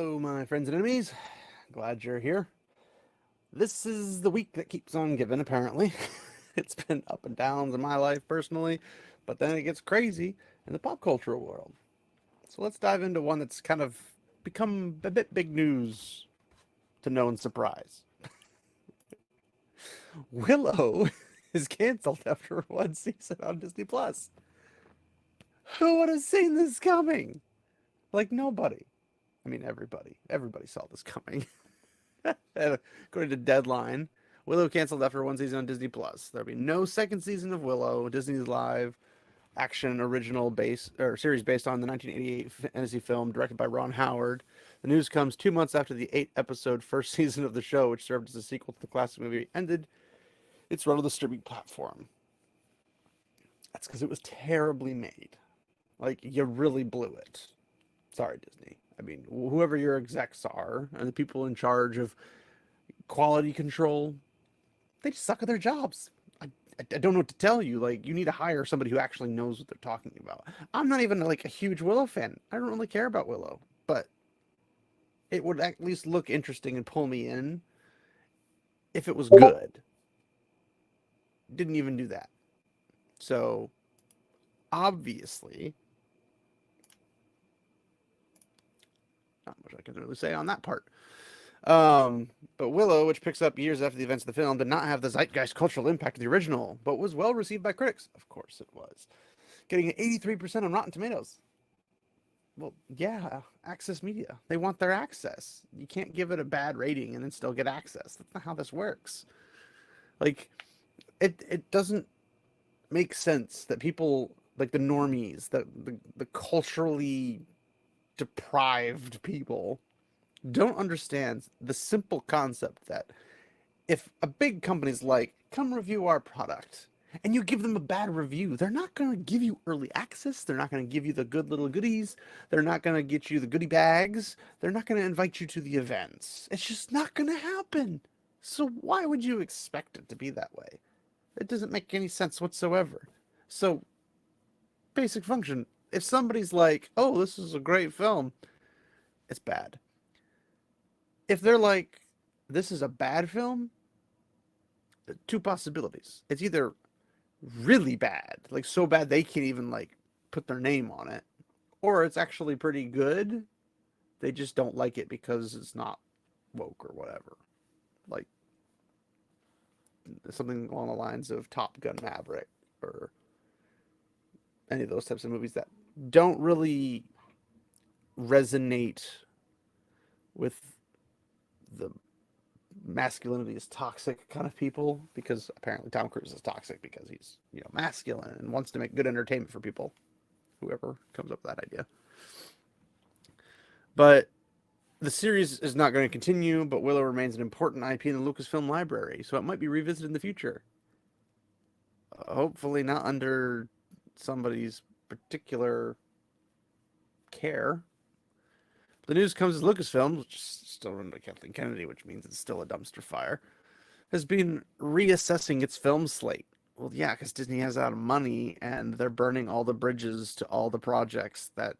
Hello, my friends and enemies. Glad you're here. This is the week that keeps on giving, apparently. It's been up and downs in my life personally, but then it gets crazy in the pop cultural world. So let's dive into one that's kind of become a bit big news to no one's surprise. Willow is canceled after one season on Disney Plus. Who would have seen this coming? Like nobody. I mean, everybody. Everybody saw this coming. According to Deadline, Willow canceled after one season on Disney Plus. There'll be no second season of Willow, Disney's live action original base or series based on the 1988 fantasy film directed by Ron Howard. The news comes 2 months after the 8-episode first season of the show, which served as a sequel to the classic movie, ended its run on the streaming platform. That's because it was terribly made. Like, you really blew it. Sorry, Disney. I mean, whoever your execs are and the people in charge of quality control, they just suck at their jobs. I don't know what to tell you. Like, you need to hire somebody who actually knows what they're talking about. I'm not even like a huge Willow fan. I don't really care about Willow, but it would at least look interesting and pull me in if it was good. Didn't even do that. So, obviously, not much I can really say on that part. But Willow, which picks up years after the events of the film, did not have the zeitgeist cultural impact of the original, but was well received by critics. Of course it was. Getting an 83% on Rotten Tomatoes. Well, yeah, access media. They want their access. You can't give it a bad rating and then still get access. That's not how this works. Like, it doesn't make sense that people, like the normies, the culturally deprived people, don't understand the simple concept that if a big company's like, come review our product, and you give them a bad review, they're not going to give you early access. They're not going to give you the good little goodies. They're not going to get you the goodie bags. They're not going to invite you to the events. It's just not going to happen. So why would you expect it to be that way? It doesn't make any sense whatsoever. So, basic function. If somebody's like, oh, this is a great film, it's bad. If they're like, this is a bad film, two possibilities. It's either really bad, like so bad they can't even like put their name on it, or it's actually pretty good. They just don't like it because it's not woke or whatever. Like something along the lines of Top Gun Maverick or any of those types of movies that don't really resonate with the masculinity is toxic kind of people, because apparently Tom Cruise is toxic because he's, masculine and wants to make good entertainment for people, whoever comes up with that idea. But the series is not going to continue, but Willow remains an important IP in the Lucasfilm library, so it might be revisited in the future. Hopefully not under somebody's particular care. The news comes as Lucasfilm, which is still run by Kathleen Kennedy, which means it's still a dumpster fire, has been reassessing its film slate. Well, yeah, because Disney has out of money and they're burning all the bridges to all the projects that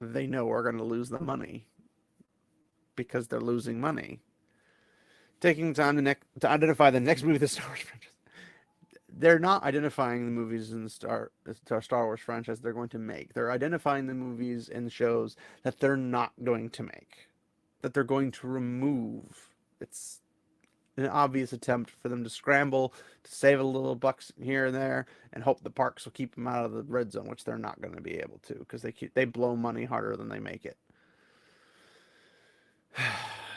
they know are going to lose the money because they're losing money. Taking time to identify the next movie of the Star Wars franchise. They're not identifying the movies in the Star Wars franchise they're going to make. They're identifying the movies and shows that they're not going to make, that they're going to remove. It's an obvious attempt for them to scramble to save a little bucks here and there and hope the parks will keep them out of the red zone, which they're not going to be able to because they blow money harder than they make it.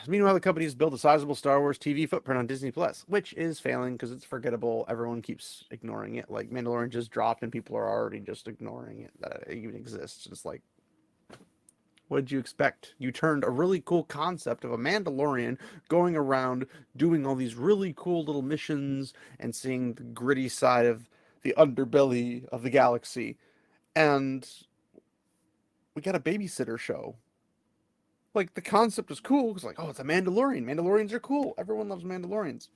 Meanwhile, the company has built a sizable Star Wars TV footprint on Disney Plus, which is failing because it's forgettable. Everyone keeps ignoring it. Like Mandalorian just dropped, and people are already just ignoring it that it even exists. It's like, what did you expect? You turned a really cool concept of a Mandalorian going around doing all these really cool little missions and seeing the gritty side of the underbelly of the galaxy, and we got a babysitter show. Like, the concept is cool because, like, oh, it's a Mandalorian. Mandalorians are cool. Everyone loves Mandalorians.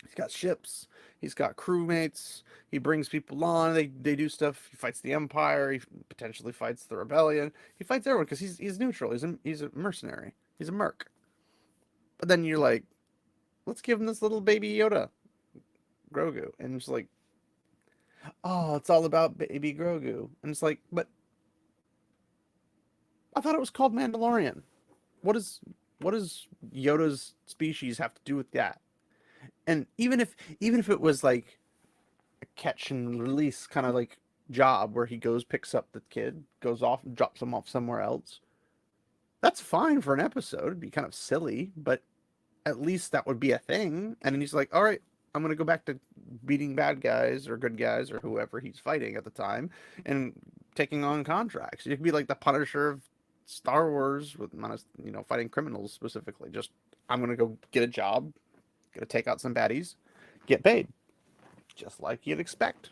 He's got ships. He's got crewmates. He brings people on. They do stuff. He fights the Empire. He potentially fights the rebellion. He fights everyone because he's neutral. He's a mercenary. He's a merc. But then you're like, let's give him this little baby Yoda, Grogu, and it's like, oh, it's all about baby Grogu, and it's like, but I thought it was called Mandalorian. What is what does Yoda's species have to do with that? And even if it was like a catch and release kind of like job where he goes, picks up the kid, goes off and drops him off somewhere else, that's fine for an episode. It'd be kind of silly, but at least that would be a thing. And then he's like, all right, I'm going to go back to beating bad guys or good guys or whoever he's fighting at the time and taking on contracts. You could be like the Punisher of Star Wars with, fighting criminals specifically. Just, I'm going to go get a job, going to take out some baddies, get paid. Just like you'd expect.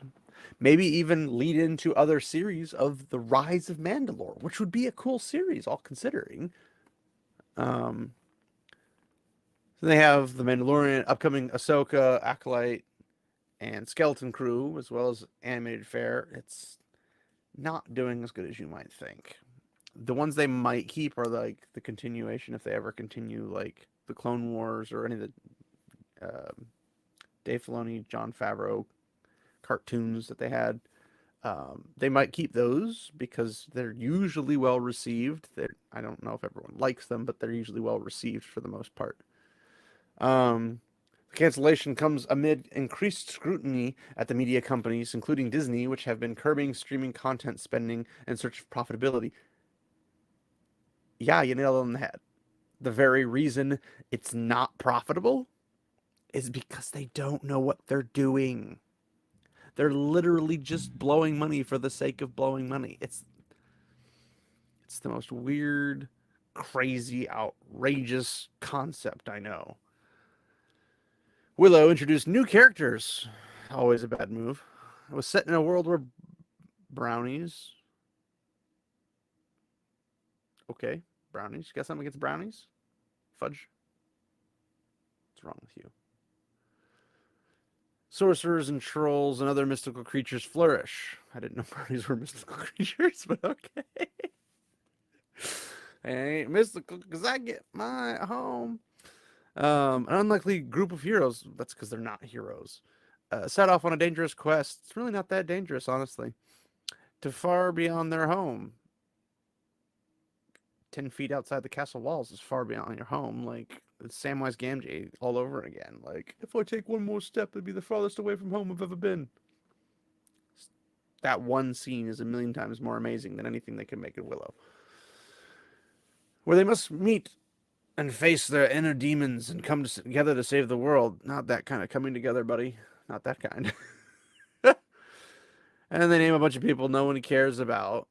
Maybe even lead into other series of the Rise of Mandalore, which would be a cool series, all considering. So they have the Mandalorian, upcoming Ahsoka, Acolyte, and Skeleton Crew, as well as animated fare. It's not doing as good as you might think. The ones they might keep are like the continuation, if they ever continue, like the Clone Wars or any of the Dave Filoni, Jon Favreau cartoons that they had. They might keep those because they're usually well received. I don't know if everyone likes them, but they're usually well received for the most part. Cancellation comes amid increased scrutiny at the media companies, including Disney, which have been curbing streaming content spending in search of profitability. Yeah, you nailed it on the head. The very reason it's not profitable is because they don't know what they're doing. They're literally just blowing money for the sake of blowing money. It's the most weird, crazy, outrageous concept I know. Willow introduced new characters. Always a bad move. It was set in a world where brownies. Okay, brownies. You got something against brownies? Fudge? What's wrong with you? Sorcerers and trolls and other mystical creatures flourish. I didn't know brownies were mystical creatures, but okay. They ain't mystical because I get my home. An unlikely group of heroes. That's because they're not heroes. Set off on a dangerous quest. It's really not that dangerous, honestly. To far beyond their home. 10 feet outside the castle walls is far beyond your home. Like, it's Samwise Gamgee all over again. Like, if I take one more step, it'd be the farthest away from home I've ever been. That one scene is a million times more amazing than anything they could make in Willow. Where they must meet and face their inner demons and come together to save the world. Not that kind of coming together, buddy. Not that kind. And they name a bunch of people no one cares about.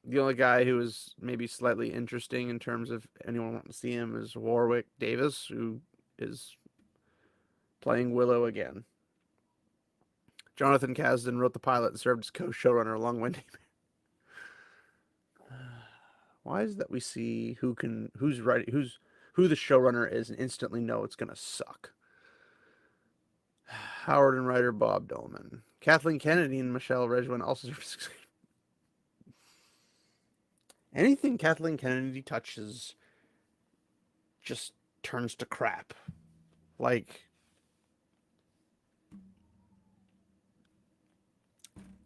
The only guy who is maybe slightly interesting in terms of anyone wanting to see him is Warwick Davis, who is playing Willow again. Jonathan Kasdan wrote the pilot and served as co-showrunner along Wendy. Why is it that we see who the showrunner is and instantly know it's gonna suck? Howard and writer Bob Dolman. Kathleen Kennedy and Michelle Redgwin also served. Anything Kathleen Kennedy touches just turns to crap. Like,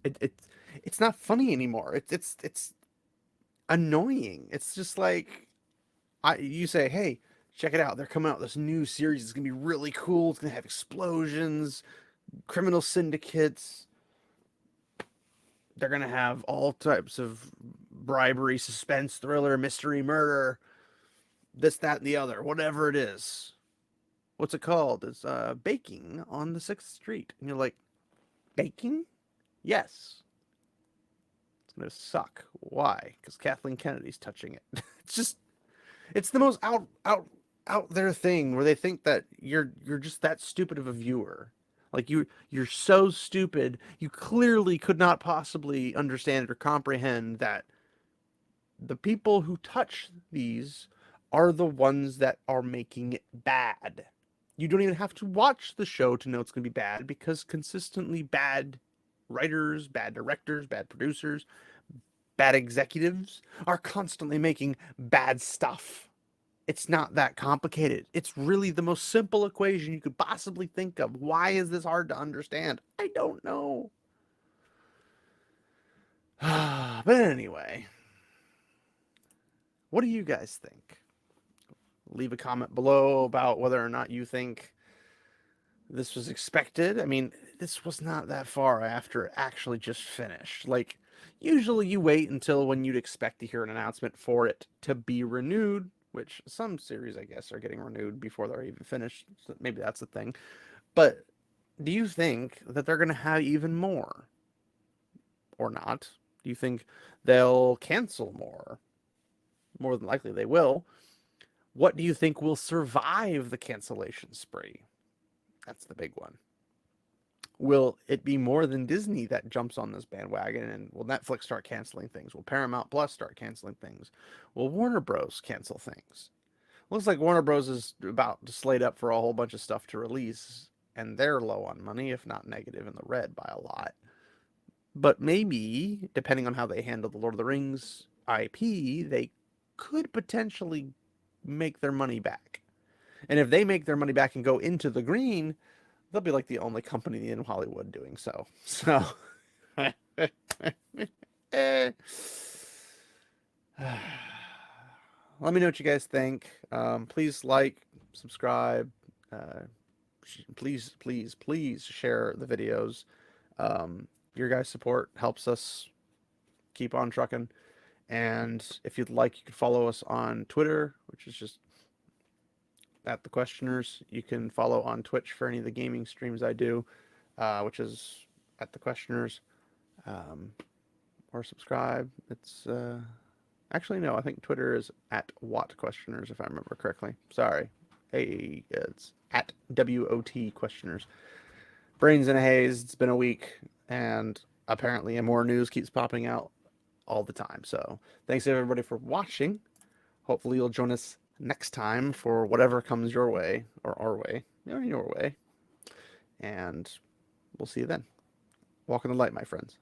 it's not funny anymore. It's annoying. It's just like, you say, hey, check it out. They're coming out with this new series. It's gonna be really cool. It's gonna have explosions, criminal syndicates. They're gonna have all types of bribery, suspense, thriller, mystery, murder, this, that, and the other, whatever it is. What's it called? It's Baking on the 6th Street. And you're like, baking? Yes. It's gonna suck. Why? Because Kathleen Kennedy's touching it. It's the most out there thing where they think that you're just that stupid of a viewer. Like, you're so stupid, you clearly could not possibly understand or comprehend that the people who touch these are the ones that are making it bad. You don't even have to watch the show to know it's going to be bad, because consistently bad writers, bad directors, bad producers, bad executives are constantly making bad stuff. It's not that complicated. It's really the most simple equation you could possibly think of. Why is this hard to understand? I don't know. But anyway, what do you guys think? Leave a comment below about whether or not you think this was expected. I mean, this was not that far after it actually just finished. Like, usually you wait until when you'd expect to hear an announcement for it to be renewed, which some series, I guess, are getting renewed before they're even finished. So maybe that's the thing. But do you think that they're going to have even more or not? Do you think they'll cancel more? More than likely they will. What do you think will survive the cancellation spree? That's the big one. Will it be more than Disney that jumps on this bandwagon? And will Netflix start canceling things? Will Paramount Plus start canceling things? Will Warner Bros. Cancel things? Looks like Warner Bros. Is about to slate up for a whole bunch of stuff to release, and they're low on money, if not negative in the red by a lot. But maybe, depending on how they handle the Lord of the Rings IP, they could potentially make their money back. And if they make their money back and go into the green, they'll be like the only company in Hollywood doing so. So, let me know what you guys think. Please like, subscribe. Please share the videos. Your guys' support helps us keep on trucking. And if you'd like, you could follow us on Twitter, which is just at the Questioners. You can follow on Twitch for any of the gaming streams I do, which is at the Questioners. Or subscribe. It's actually no, I think Twitter is at Watt Questioners, if I remember correctly. Sorry. Hey, it's at WOT Questioners. Brains in a haze. It's been a week, and apparently more news keeps popping out all the time. So thanks everybody for watching. Hopefully you'll join us next time for whatever comes your way, or our way, or your way. And we'll see you then. Walk in the light, my friends.